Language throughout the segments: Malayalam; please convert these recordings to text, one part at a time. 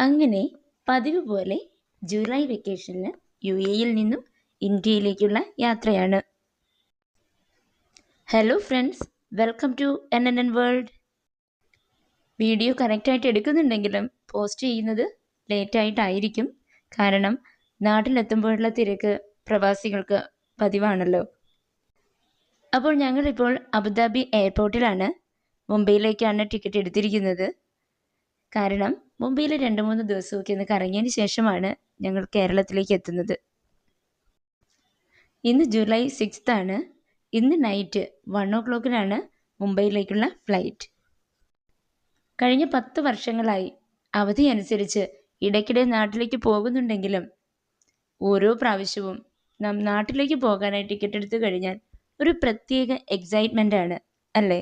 അങ്ങനെ പതിവ് പോലെ ജൂലൈ വെക്കേഷനിൽ UAE-യിൽ നിന്നും ഇന്ത്യയിലേക്കുള്ള യാത്രയാണ്. Hello friends, welcome to NNN world. Video കറക്റ്റായിട്ട് എടുക്കുന്നുണ്ടെങ്കിലും പോസ്റ്റ് ചെയ്യുന്നത് ലേറ്റായിട്ടായിരിക്കും. കാരണം നാട്ടിലെത്തുമ്പോഴുള്ള തിരക്ക് പ്രവാസികൾക്ക് പതിവാണല്ലോ. അപ്പോൾ ഞങ്ങളിപ്പോൾ അബുദാബി എയർപോർട്ടിലാണ്. മുംബൈയിലേക്കാണ് ടിക്കറ്റ് എടുത്തിരിക്കുന്നത്. കാരണം മുംബൈയിൽ 2-3 ദിവസമൊക്കെ ഒന്ന് കറങ്ങിയതിന് ശേഷമാണ് ഞങ്ങൾ കേരളത്തിലേക്ക് എത്തുന്നത്. ഇന്ന് ജൂലൈ 6 ആണ്. ഇന്ന് നൈറ്റ് 1 o'clock മുംബൈയിലേക്കുള്ള ഫ്ലൈറ്റ്. കഴിഞ്ഞ 10 വർഷങ്ങളായി അവധി അനുസരിച്ച് ഇടയ്ക്കിടെ നാട്ടിലേക്ക് പോകുന്നുണ്ടെങ്കിലും ഓരോ പ്രാവശ്യവും നാം നാട്ടിലേക്ക് പോകാനായി ടിക്കറ്റ് എടുത്തു കഴിഞ്ഞാൽ ഒരു പ്രത്യേക എക്സൈറ്റ്മെൻ്റ് ആണ് അല്ലേ?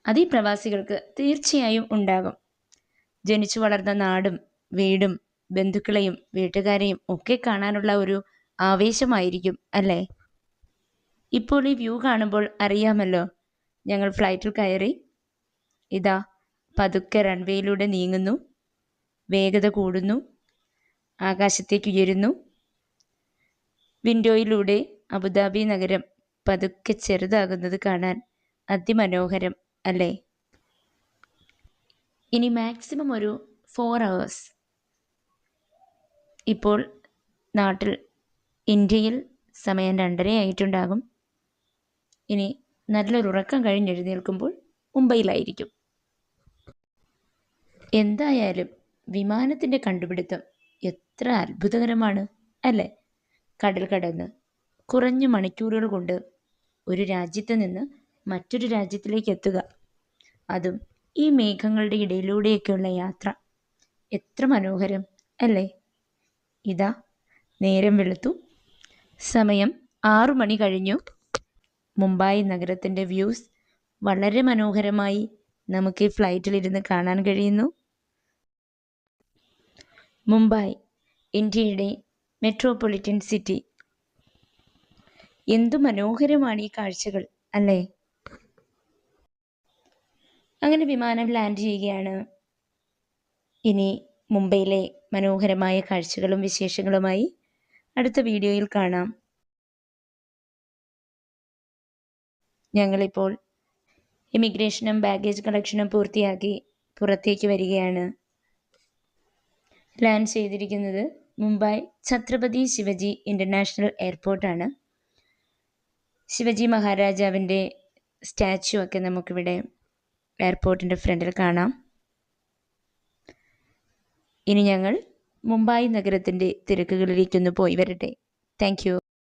അത് ഈ പ്രവാസികൾക്ക് തീർച്ചയായും ഉണ്ടാകും. ജനിച്ചു വളർന്ന നാടും വീടും ബന്ധുക്കളെയും വീട്ടുകാരെയും ഒക്കെ കാണാനുള്ള ഒരു ആവേശമായിരിക്കും അല്ലേ? ഇപ്പോൾ ഈ വ്യൂ കാണുമ്പോൾ അറിയാമല്ലോ, ഞങ്ങൾ ഫ്ലൈറ്റിൽ കയറി ഇതാ പതുക്കെ റൺവേയിലൂടെ നീങ്ങുന്നു. വേഗത കൂടുന്നു, ആകാശത്തേക്ക് ഉയരുന്നു. വിൻഡോയിലൂടെ അബുദാബി നഗരം പതുക്കെ ചെറുതാകുന്നത് കാണാൻ അതിമനോഹരം അല്ലേ? ഇനി മാക്സിമം ഒരു 4 hours. ഇപ്പോൾ നാട്ടിൽ ഇന്ത്യയിൽ സമയം 2:30 ആയിട്ടുണ്ടാകും. ഇനി നല്ലൊരു ഉറക്കം കഴിഞ്ഞെഴുന്നേൽക്കുമ്പോൾ മുംബൈയിലായിരിക്കും. എന്തായാലും വിമാനത്തിൻ്റെ കണ്ടുപിടുത്തം എത്ര അത്ഭുതകരമാണ് അല്ലേ? കടൽ കടന്ന് കുറഞ്ഞ മണിക്കൂറുകൾ കൊണ്ട് ഒരു രാജ്യത്ത് നിന്ന് മറ്റൊരു രാജ്യത്തിലേക്ക് എത്തുക, അതും ഈ മേഘങ്ങളുടെ ഇടയിലൂടെയൊക്കെയുള്ള യാത്ര എത്ര മനോഹരം അല്ലേ? ഇതാ നേരം വെളുത്തു, സമയം 6 മണി കഴിഞ്ഞു. മുംബൈ നഗരത്തിൻ്റെ വ്യൂസ് വളരെ മനോഹരമായി നമുക്ക് ഈ ഫ്ലൈറ്റിലിരുന്ന് കാണാൻ കഴിയുന്നു. മുംബൈ ഇന്ത്യയുടെ മെട്രോപൊളിറ്റൻ സിറ്റി. എന്തു മനോഹരമാണ് ഈ കാഴ്ചകൾ അല്ലേ? അങ്ങനെ വിമാനം ലാൻഡ് ചെയ്യുകയാണ്. ഇനി മുംബൈയിലെ മനോഹരമായ കാഴ്ചകളും വിശേഷങ്ങളുമായി അടുത്ത വീഡിയോയിൽ കാണാം. ഞങ്ങളിപ്പോൾ ഇമിഗ്രേഷനും ബാഗേജ് കളക്ഷനും പൂർത്തിയാക്കി പുറത്തേക്ക് വരികയാണ്. ലാൻഡ് ചെയ്തിരിക്കുന്നത് മുംബൈ ഛത്രപതി ശിവജി ഇൻ്റർനാഷണൽ എയർപോർട്ടാണ്. ശിവജി മഹാരാജാവിൻ്റെ സ്റ്റാച്ചു ഒക്കെ നമുക്കിവിടെ എയർപോർട്ടിൻ്റെ ഫ്രണ്ടിൽ കാണാം. ഇനി ഞങ്ങൾ മുംബൈ നഗരത്തിൻ്റെ തിരക്കുകളിലേക്കൊന്ന് പോയി വരട്ടെ. Thank you.